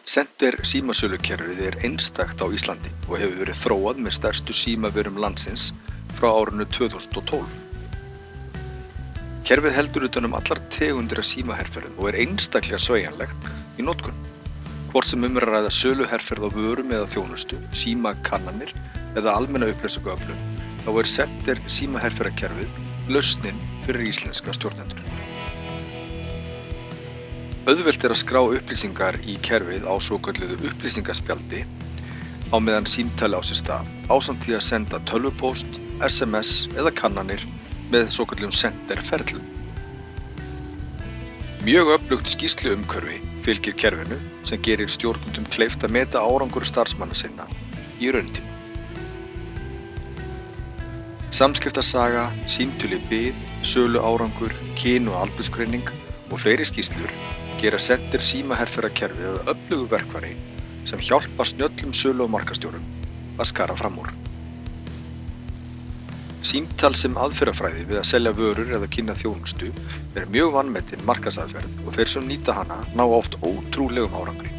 Center símasölukerfið er einstakt á Íslandi og hefur verið þróað með stærstu símaverum landsins frá árinu 2012. Kerfið heldur utan allar tegundir af símaherferðum og er einstaklega sveigjanlegt í notkun. Hvort sem er að ræða söluherferð á vörum eða þjónustu, símakannanir eða almenna upplýsingaöflun, þá er Center símaherferðarkerfið lausnin fyrir íslenska stjórnendur. Auðvelt er að skrá upplýsingar í kerfið á svokölluðu upplýsingaspjaldi á meðan símtali á sér stað, ásamt því að senda tölvupóst, SMS eða kannanir með svokölluðum senderferlum. Mjög öflugt skýrsluumhverfi fylgir kerfinu sem gerir stjórnendum kleift að meta árangur starfsmanna sinna í rauntíma. Samskiptasaga, símtöl í bið, söluárangur, kyn- og aldursgreining og fleiri skýrslur gera Center símaherferðarkerfið að öflugu verkfæri sem hjálpa snjöllum sölu- og markaðsstjórum að skara fram úr. Símtal sem aðferðafræði við að selja vörur eða kynna þjónustu er mjög vanmetin markaðsaðferð og þeir sem nýta hana ná oft ótrúlegum árangri.